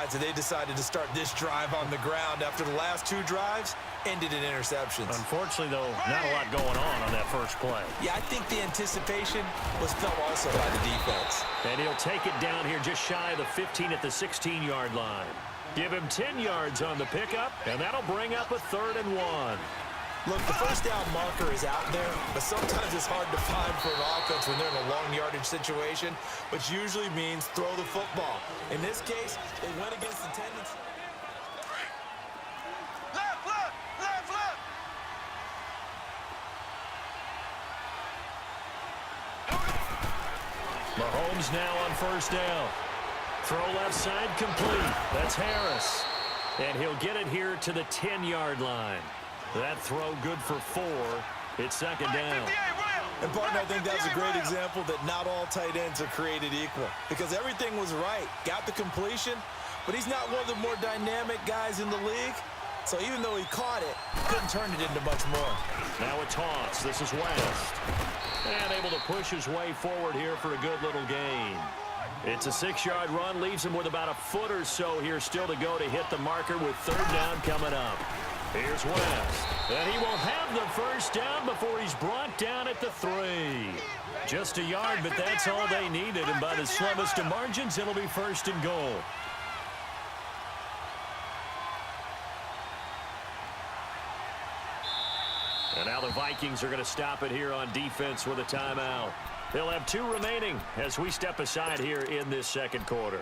surprised that they decided to start this drive on the ground after the last 2 drives ended in interceptions. Unfortunately, though, not a lot going on that first play. Yeah, I think the anticipation was felt also by the defense. And he'll take it down here just shy of the 15 at the 16-yard line. Give him 10 yards on the pickup, and that'll bring up a 3rd and 1. Look, the first down marker is out there, but sometimes it's hard to find for an offense when they're in a long yardage situation, which usually means throw the football. In this case, they went against the tendency. Left, left, left, left. Mahomes now on first down. Throw left side complete. That's Harris. And he'll get it here to the 10-yard line. That throw good for 4. It's 2nd down. And, partner, I think that's a great example that not all tight ends are created equal because everything was right. Got the completion, but he's not one of the more dynamic guys in the league. So even though he caught it, couldn't turn it into much more. Now a toss. This is West. And able to push his way forward here for a good little gain. It's a 6-yard run. Leaves him with about a foot or so here still to go to hit the marker with 3rd down coming up. Here's West. And he will have the first down before he's brought down at the 3. Just a yard, but that's all they needed. And by the slimmest of margins, it'll be 1st and goal. And now the Vikings are going to stop it here on defense with a timeout. They'll have 2 remaining as we step aside here in this 2nd quarter.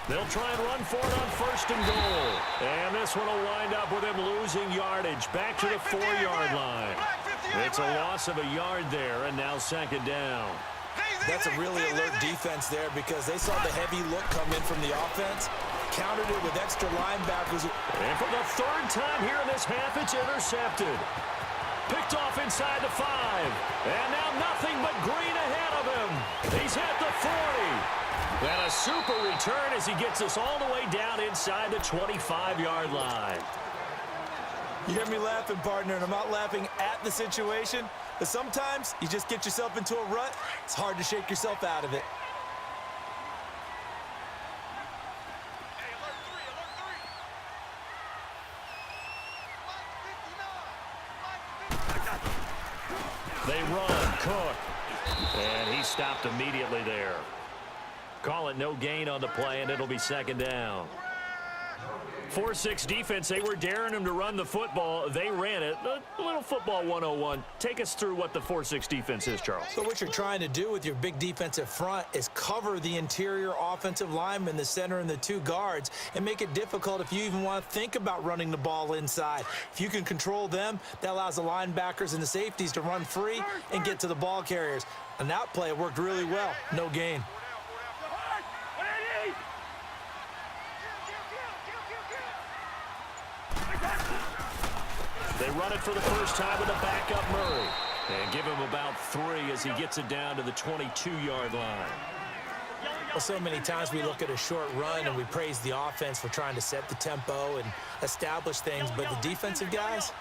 They'll try and run for it on 1st and goal. And this one will wind up with him losing yardage back to the 4-yard line. It's a loss of a yard there, and now 2nd down. That's a really alert defense there because they saw the heavy look come in from the offense, countered it with extra linebackers. And for the 3rd time here in this half, it's intercepted. Picked off inside the 5. And now nothing but green ahead of him. He's hit the 40. And a super return as he gets us all the way down inside the 25-yard line. You hear me laughing, partner, and I'm not laughing at the situation, but sometimes you just get yourself into a rut. It's hard to shake yourself out of it. They run, Cook. And he stopped immediately there. Call it no gain on the play, and it'll be 2nd down. 4-6 defense, they were daring him to run the football. They ran it. A little football 101. Take us through what the 4-6 defense is, Charles. So what you're trying to do with your big defensive front is cover the interior offensive lineman, the center, and the 2 guards, and make it difficult if you even want to think about running the ball inside. If you can control them, that allows the linebackers and the safeties to run free and get to the ball carriers. And that play worked really well. No gain. They run it for the first time with a backup Murray. And give him about 3 as he gets it down to the 22-yard line. Well, so many times we look at a short run and we praise the offense for trying to set the tempo and establish things, but the defensive guys,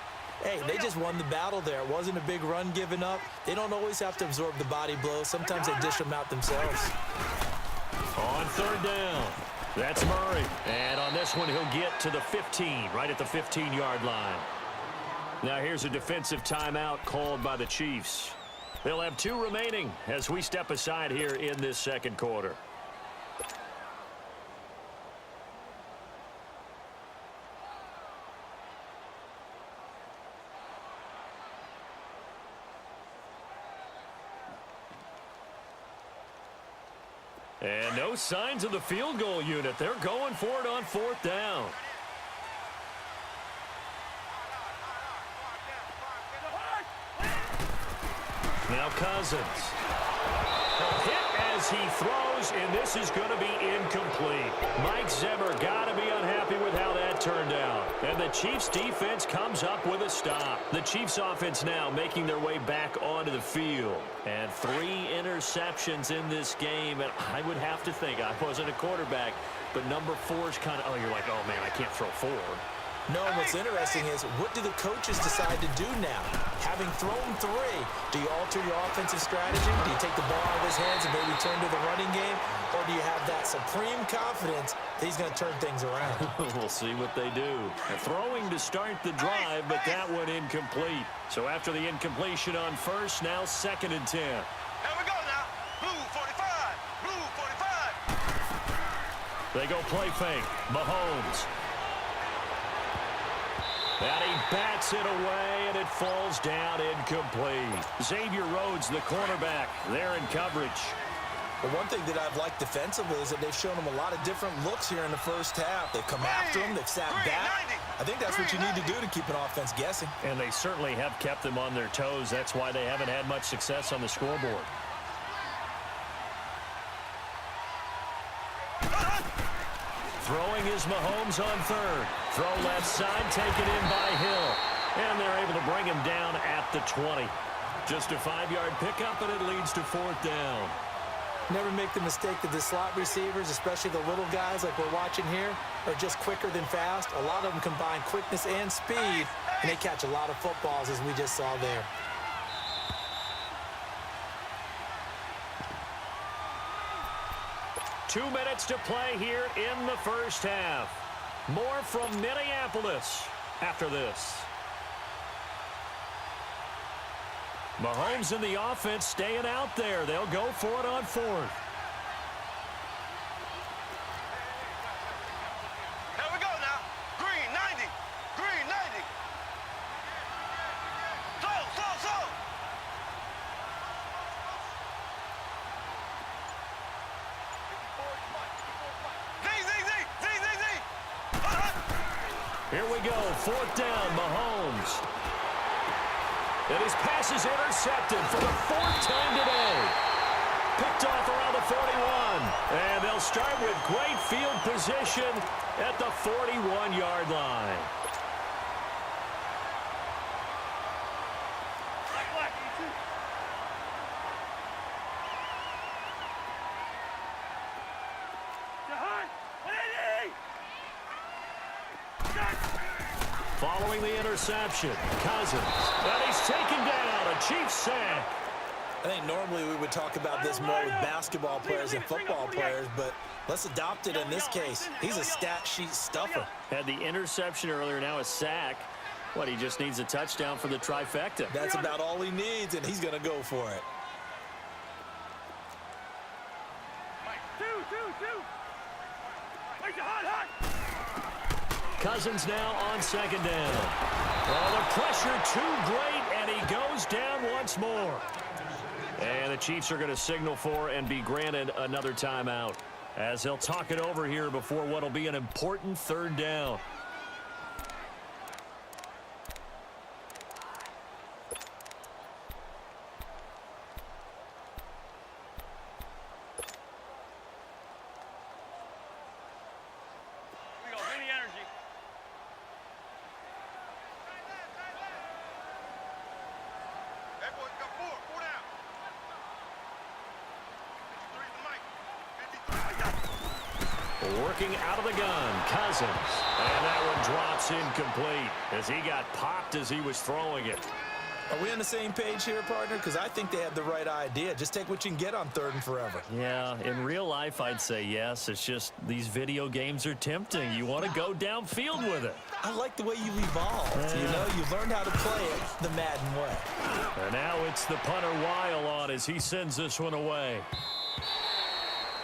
hey, they just won the battle there. It wasn't a big run given up. They don't always have to absorb the body blows. Sometimes they dish them out themselves. On 3rd down, that's Murray. And on this one, he'll get to the 15, right at the 15-yard line. Now here's a defensive timeout called by the Chiefs. They'll have 2 remaining as we step aside here in this 2nd quarter. And no signs of the field goal unit. They're going for it on 4th down. Now Cousins. Hit as as he throws, and this is going to be incomplete. Mike Zimmer got to be unhappy with how that turned out. And the Chiefs defense comes up with a stop. The Chiefs offense now making their way back onto the field. And 3 interceptions in this game. And I would have to think, I wasn't a quarterback, but number 4 is kind of, oh, you're like, oh, man, I can't throw 4. No, what's interesting is, what do the coaches decide to do now? Having thrown 3, do you alter your offensive strategy? Do you take the ball out of his hands and maybe turn to the running game? Or do you have that supreme confidence that he's going to turn things around? We'll see what they do. And throwing to start the drive, but that one incomplete. So after the incompletion on first, now 2nd and 10. Here we go now. Blue 45. Blue 45. They go play fake. Mahomes. And he bats it away, and it falls down incomplete. Xavier Rhodes, the cornerback, there in coverage. But one thing that I've liked defensively is that they've shown him a lot of different looks here in the first half. They've come after him. They've sat back. I think that's what you need to do to keep an offense guessing. And they certainly have kept them on their toes. That's why they haven't had much success on the scoreboard. Throwing is Mahomes on 3rd. Throw left side, taken in by Hill. And they're able to bring him down at the 20. Just a 5-yard pickup, and it leads to 4th down. Never make the mistake that the slot receivers, especially the little guys like we're watching here, are just quicker than fast. A lot of them combine quickness and speed, and they catch a lot of footballs, as we just saw there. Two minutes to play here in the first half. More from Minneapolis after this. Mahomes and the offense staying out there. They'll go for it on 4th. Here we go now. Green 90. Green 90. Slow. Z. Here we go. 4th down, Mahomes. And his pass is intercepted for the 4th time today. Picked off around the 41. And they'll start with great field position at the 41-yard line. Following the interception, Cousins. And he's taken down, a Chiefs sack. I think normally we would talk about this more with basketball players and football players, but let's adopt it in this case. He's a stat sheet stuffer. Had the interception earlier, now a sack. What, he just needs a touchdown for the trifecta. That's about all he needs, and he's going to go for it. Cousins now on 2nd down. Oh, the pressure too great, and he goes down once more. And the Chiefs are going to signal for and be granted another timeout, as they'll talk it over here before what will be an important 3rd down. Working out of the gun, Cousins. And that one drops incomplete as he got popped as he was throwing it. Are we on the same page here, partner? Because I think they have the right idea. Just take what you can get on 3rd and forever. Yeah, in real life, I'd say yes. It's just these video games are tempting. You want to go downfield with it. I like the way you evolved. You know, you've learned how to play it the Madden way. And now it's the punter Weil on as he sends this one away.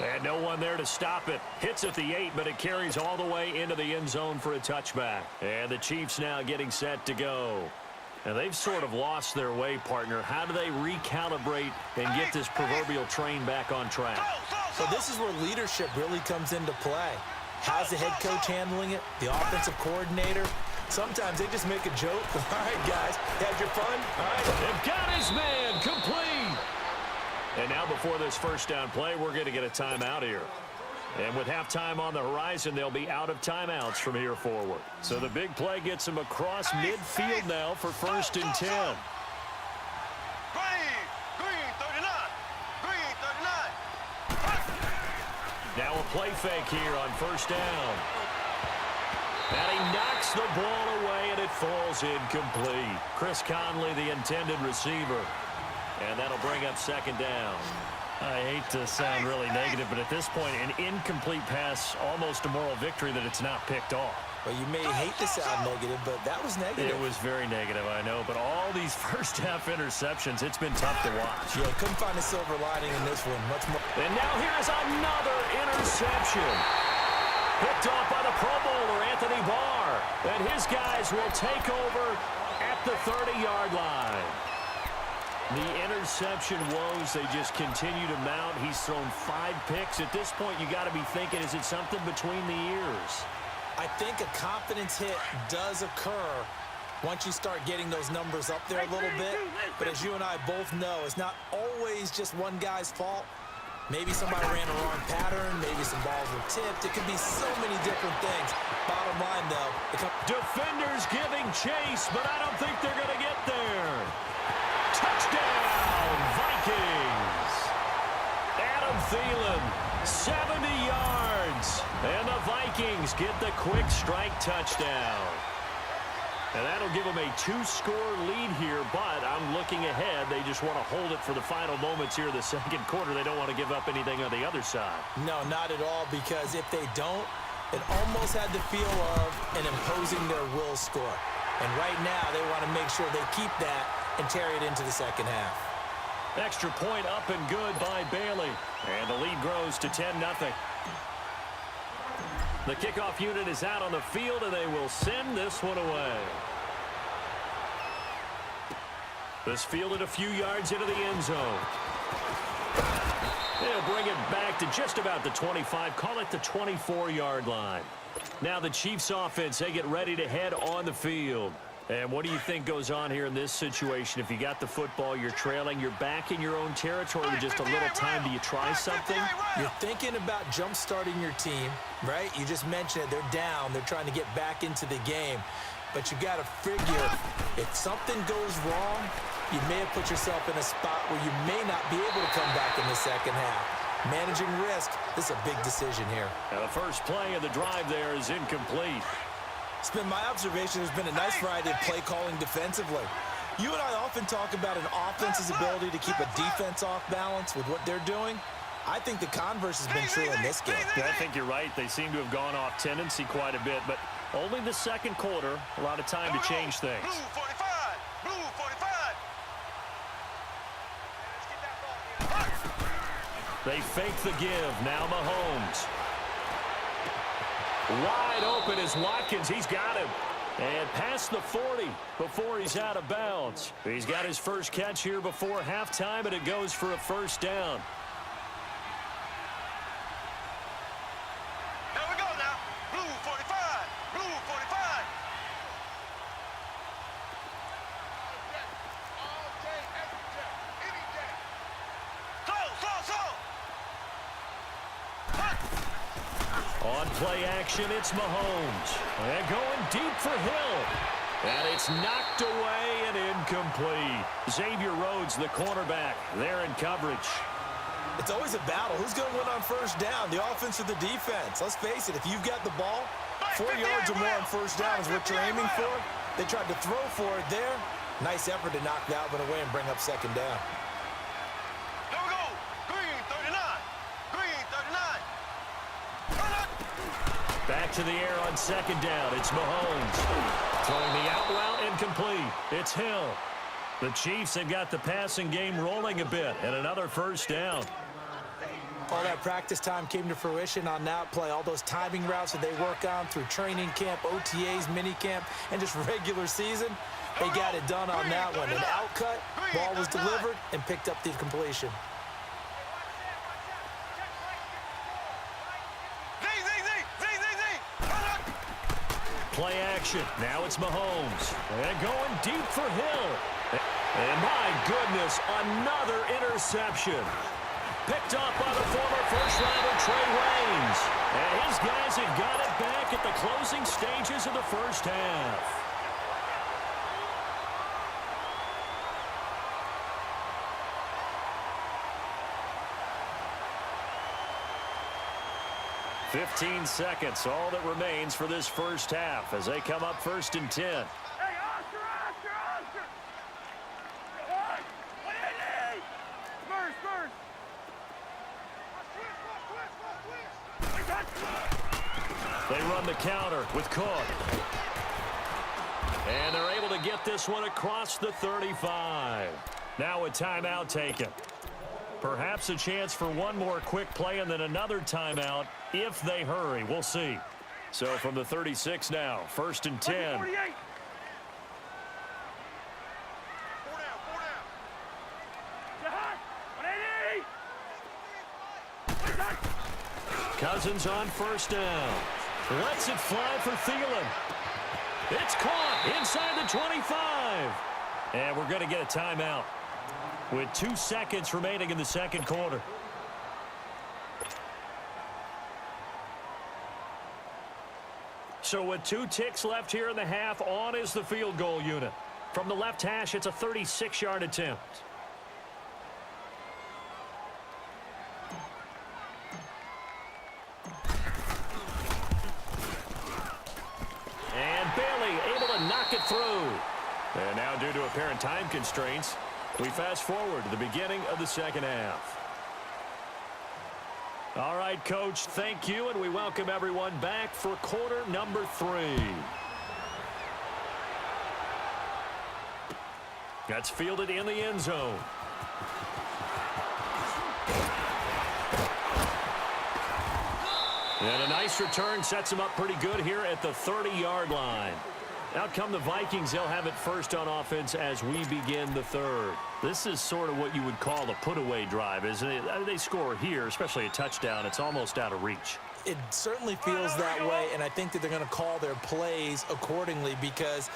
And no one there to stop it. Hits at the 8, but it carries all the way into the end zone for a touchback. And the Chiefs now getting set to go. And they've sort of lost their way, partner. How do they recalibrate and get this proverbial train back on track? So this is where leadership really comes into play. How's the head coach handling it? The offensive coordinator? Sometimes they just make a joke. All right, guys, you had your fun? All right. They've got his man complete. And now before this first down play, we're going to get a timeout here. And with halftime on the horizon, they'll be out of timeouts from here forward. So the big play gets them across midfield now for 1st and 10. Green 39. Green 39. Now a play fake here on 1st down. And he knocks the ball away, and it falls incomplete. Chris Conley, the intended receiver. And that'll bring up 2nd down. I hate to sound really negative, but at this point, an incomplete pass, almost a moral victory that it's not picked off. Well, you may hate to sound negative, but that was negative. It was very negative, I know, but all these first-half interceptions, it's been tough to watch. Yeah, couldn't find a silver lining in this one. Much more. And now here's another interception. Picked off by the Pro Bowler, Anthony Barr. And his guys will take over at the 30-yard line. The interception woes, they just continue to mount. He's thrown 5 picks. At this point, you got to be thinking, is it something between the ears? I think a confidence hit does occur once you start getting those numbers up there a little bit. But as you and I both know, it's not always just one guy's fault. Maybe somebody ran a wrong pattern. Maybe some balls were tipped. It could be so many different things. Bottom line, though, defenders giving chase, but I don't think they're going to get there. Touchdown, Vikings. Adam Thielen, 70 yards. And the Vikings get the quick strike touchdown. And that'll give them a 2-score lead here, but I'm looking ahead. They just want to hold it for the final moments here of the 2nd quarter. They don't want to give up anything on the other side. No, not at all, because if they don't, it almost had the feel of an imposing their will score. And right now, they want to make sure they keep that and carry it into the 2nd half. Extra point up and good by Bailey. And the lead grows to 10-0. The kickoff unit is out on the field, and they will send this one away. This fielded a few yards into the end zone. They'll bring it back to just about the 25, call it the 24-yard line. Now the Chiefs offense, they get ready to head on the field. And what do you think goes on here in this situation? If you got the football, you're trailing, you're back in your own territory with just a little time. Do you try something? You're thinking about jump-starting your team, right? You just mentioned it. They're down. They're trying to get back into the game. But you got to figure, if something goes wrong, you may have put yourself in a spot where you may not be able to come back in the 2nd half. Managing risk, this is a big decision here. Now the first play of the drive there is incomplete. It's been my observation there's been a nice variety of play calling defensively. You and I often talk about an offense's ability to keep a defense off balance with what they're doing. I think the converse has been true in this game. Yeah, I think you're right. They seem to have gone off tendency quite a bit, but only the 2nd quarter, a lot of time to change things. Blue 45. Blue 45. They fake the give. Now Mahomes. Wide open is Watkins. He's got him. And past the 40 before he's out of bounds. He's got his first catch here before halftime, and it goes for a 1st down. There we go now. Blue 45. Blue 45. Slow. On play action, it's Mahomes. And going deep for Hill. And it's knocked away and incomplete. Xavier Rhodes, the cornerback, there in coverage. It's always a battle. Who's going to win on 1st down, the offense or the defense? Let's face it, if you've got the ball, 4 yards or more on 1st down is what you're aiming for. They tried to throw for it there. Nice effort to knock that one away and bring up 2nd down. There we go. Green 39. Green 39. Back to the air on 2nd down. It's Mahomes. Throwing the out route incomplete. It's Hill. The Chiefs have got the passing game rolling a bit, and another 1st down. All that practice time came to fruition on that play. All those timing routes that they work on through training camp, OTAs, minicamp, and just regular season, they got it done on that one. An outcut, ball was delivered, and picked up the completion. Play action. Now it's Mahomes. And going deep for Hill. And my goodness, another interception. Picked off by the former first-rounder Trey Waynes. And his guys have got it back at the closing stages of the first half. "15 seconds, all that remains for this first half as they come up 1st and 10. They run the counter with Cook. And they're able to get this one across the 35. Now a timeout taken. Perhaps a chance for one more quick play and then another timeout if they hurry. We'll see. So from the 36 now, 1st and 10. Cousins on 1st down. Lets it fly for Thielen. It's caught inside the 25. And we're going to get a timeout with 2 seconds remaining in the second quarter. So with 2 ticks left here in the half, on is the field goal unit. From the left hash, it's a 36-yard attempt. And Bailey able to knock it through. And now due to apparent time constraints, we fast forward to the beginning of the second half. All right, Coach, thank you, and we welcome everyone back for quarter number 3. That's fielded in the end zone. And a nice return sets him up pretty good here at the 30-yard line. Out come the Vikings. They'll have it first on offense as we begin the third. This is sort of what you would call a put-away drive, isn't it? They score here, especially a touchdown. It's almost out of reach. It certainly feels that way, and I think that they're going to call their plays accordingly because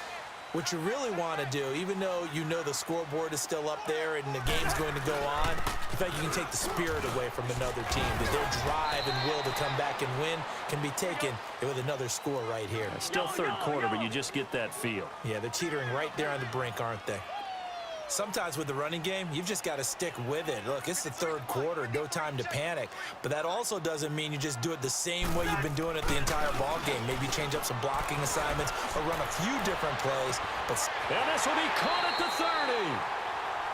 what you really want to do, even though you know the scoreboard is still up there and the game's going to go on, in fact, you can take the spirit away from another team. That their drive and will to come back and win can be taken with another score right here. It's still third quarter, but you just get that feel. Yeah, they're teetering right there on the brink, aren't they? Sometimes with the running game, you've just got to stick with it. Look, it's the third quarter, no time to panic. But that also doesn't mean you just do it the same way you've been doing it the entire ball game. Maybe change up some blocking assignments or run a few different plays. And this will be caught at the 30.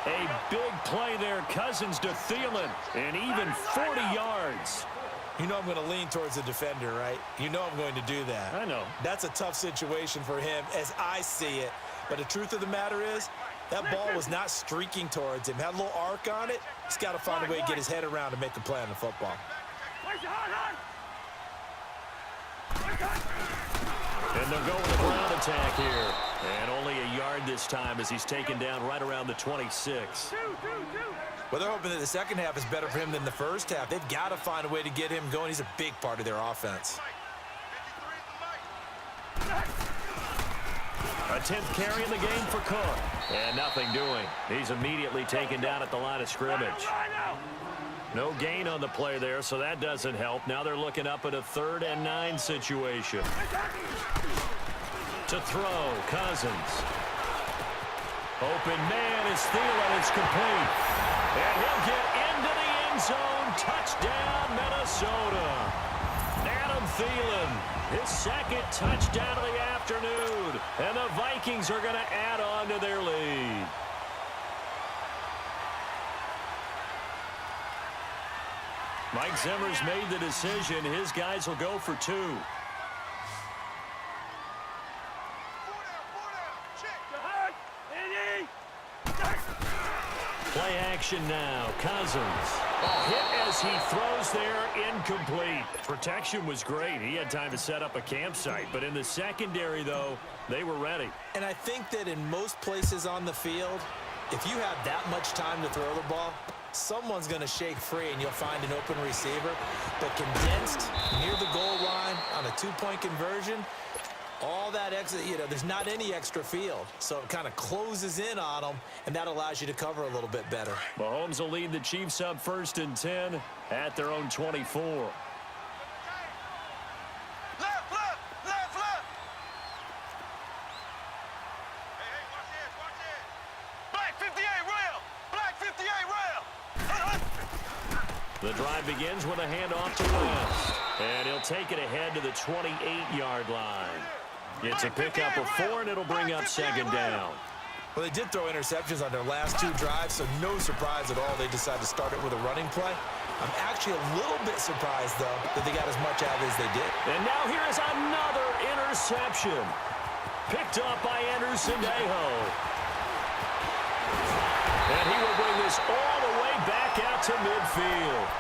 A big play there, Cousins to Thielen, and even 40 yards. You know I'm going to lean towards the defender, right? You know I'm going to do that. I know. That's a tough situation for him as I see it. But the truth of the matter is, that ball was not streaking towards him. Had a little arc on it. He's got to find a way to get his head around to make a play on the football. And they'll go with a ground attack here. And only a yard this time as he's taken down right around the 26. Well, they're hoping that the second half is better for him than the first half. They've got to find a way to get him going. He's a big part of their offense. A 10th carry in the game for Cook. And nothing doing. He's immediately taken down at the line of scrimmage. No gain on the play there, so that doesn't help. Now they're looking up at a 3rd and 9 situation. To throw, Cousins. Open man is Thielen. It's complete. And he'll get into the end zone. Touchdown, Minnesota. Adam Thielen, his 2nd touchdown of the afternoon. And the Vikings are going to add on to their lead. Mike Zimmer's made the decision. His guys will go for 2. Play action now. Cousins. A hit as he throws there, incomplete. Protection was great. He had time to set up a campsite. But in the secondary, though, they were ready. And I think that in most places on the field, if you have that much time to throw the ball, someone's going to shake free and you'll find an open receiver. But condensed near the goal line on a 2-point conversion, All that extra, there's not any extra field. So it kind of closes in on them, and that allows you to cover a little bit better. Mahomes will lead the Chiefs up 1st and 10 at their own 24. Left, left, left, left. Hey, watch this, watch this. Black 58 rail. Black 58 rail. The drive begins with a handoff to West. And he'll take it ahead to the 28-yard line. It's a pickup of 4, and it'll bring up 2nd down. Well, they did throw interceptions on their last 2 drives, so no surprise at all they decided to start it with a running play. I'm actually a little bit surprised, though, that they got as much out as they did. And now here is another interception. Picked up by Anderson-Dejo. And he will bring this all the way back out to midfield.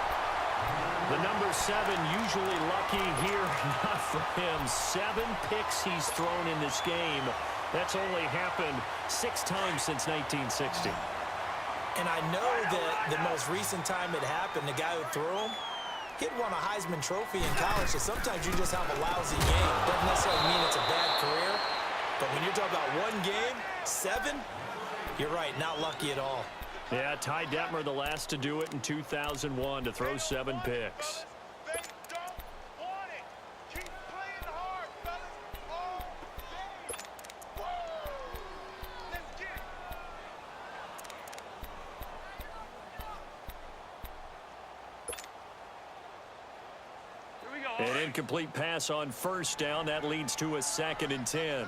The number 7 usually lucky here. Not for him. 7 picks he's thrown in this game. That's only happened 6 times since 1960. And I know that the most recent time it happened, the guy who threw him, he'd won a Heisman Trophy in college, so sometimes you just have a lousy game. Doesn't necessarily mean it's a bad career, but when you're talking about 1 game, 7, you're right, not lucky at all. Yeah, Ty Detmer, the last to do it in 2001, to throw 7 picks. They don't want it. Keep playing hard, fellas. All day. Let's get it. Here we go. An incomplete pass on 1st down. That leads to a 2nd and 10.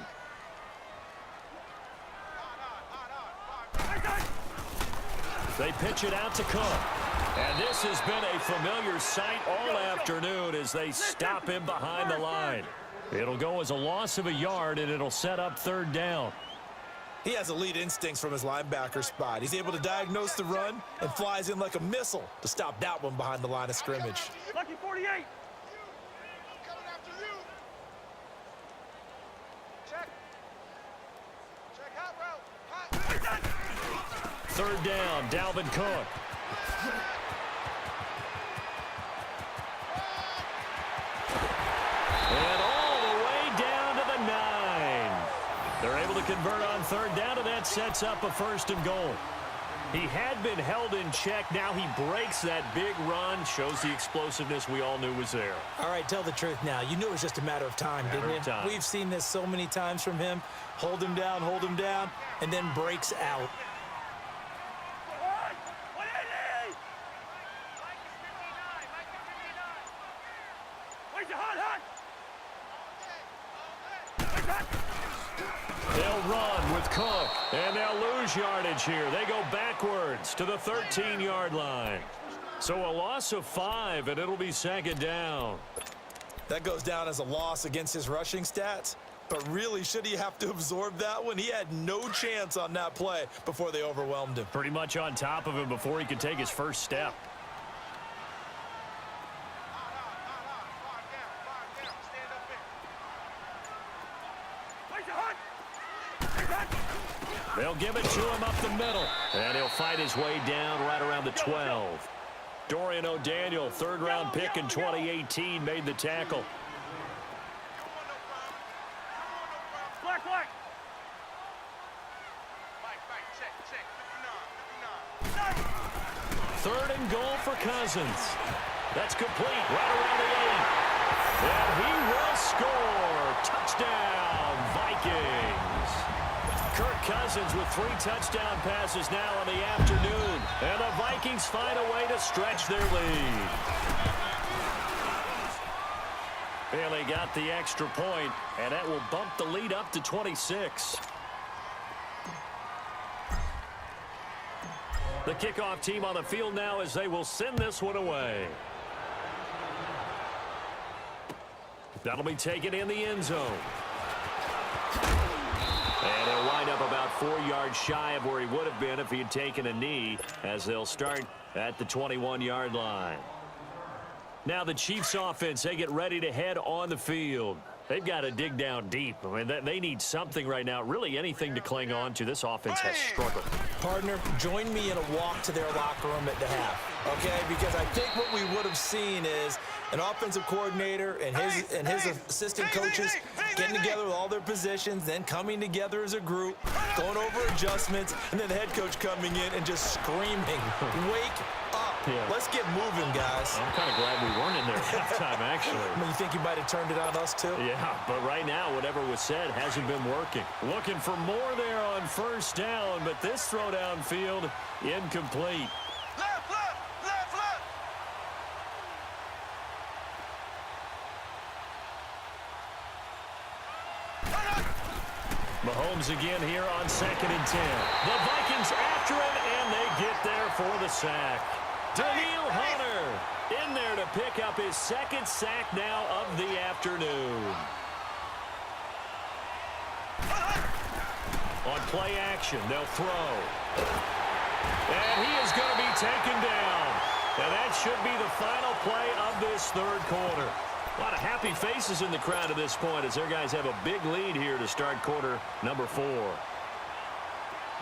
They pitch it out to Cook. And this has been a familiar sight all afternoon as they stop him behind the line. It'll go as a loss of a yard, and it'll set up 3rd down. He has elite instincts from his linebacker spot. He's able to diagnose the run and flies in like a missile to stop that one behind the line of scrimmage. Lucky 48. I'm coming after you. Check. Check hot route. Hot. 3rd down, Dalvin Cook. And all the way down to the 9. They're able to convert on 3rd down, and that sets up a 1st and goal. He had been held in check. Now he breaks that big run. Shows the explosiveness we all knew was there. All right, tell the truth now. You knew it was just a matter of time, didn't you? We've seen this so many times from him. Hold him down, and then breaks out. They'll run with Cook, and they'll lose yardage here. They go backwards to the 13-yard line. So a loss of 5, and it'll be 2nd down. That goes down as a loss against his rushing stats. But really, should he have to absorb that one? He had no chance on that play before they overwhelmed him. Pretty much on top of him before he could take his first step. They'll give it to him up the middle. And he'll fight his way down right around the 12. Dorian O'Daniel, 3rd-round pick in 2018, made the tackle. Black. 3rd and goal for Cousins. That's complete right around the 8. And he will score. Touchdown, Vikings. Kirk Cousins with 3 touchdown passes now in the afternoon. And the Vikings find a way to stretch their lead. Bailey got the extra point, and that will bump the lead up to 26. The kickoff team on the field now as they will send this one away. That'll be taken in the end zone. And he'll wind up about 4 yards shy of where he would have been if he had taken a knee, as they'll start at the 21-yard line. Now the Chiefs offense, they get ready to head on the field. They've got to dig down deep. I mean, they need something right now, really anything to cling on to. This offense has struggled. Partner, join me in a walk to their locker room at the half, okay? Because I think what we would have seen is an offensive coordinator and his assistant coaches getting together with all their positions, then coming together as a group, going over adjustments, and then the head coach coming in and just screaming, wake up. Yeah. Let's get moving, guys. I'm kind of glad we weren't in there at halftime, actually. I mean, you think you might have turned it on us, too? Yeah, but right now, whatever was said hasn't been working. Looking for more there on first down, but this throw downfield, incomplete. Left, left, left, left. Mahomes again here on 2nd and 10. The Vikings after him, and they get there for the sack. Daniil Hunter in there to pick up his 2nd sack now of the afternoon. On play action, they'll throw. And he is going to be taken down. And that should be the final play of this third quarter. A lot of happy faces in the crowd at this point as their guys have a big lead here to start quarter number 4.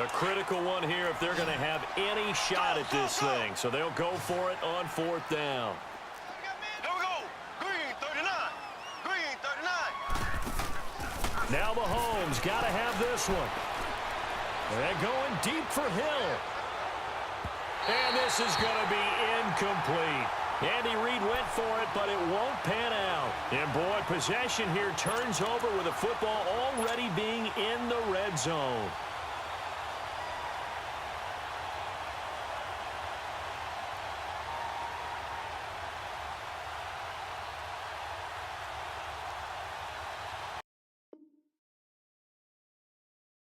A critical one here if they're going to have any shot at this thing. So they'll go for it on 4th down. Here we go. Green 39. Green 39. Now Mahomes got to have this one. They're going deep for Hill. And this is going to be incomplete. Andy Reid went for it, but it won't pan out. And, boy, possession here turns over with the football already being in the red zone.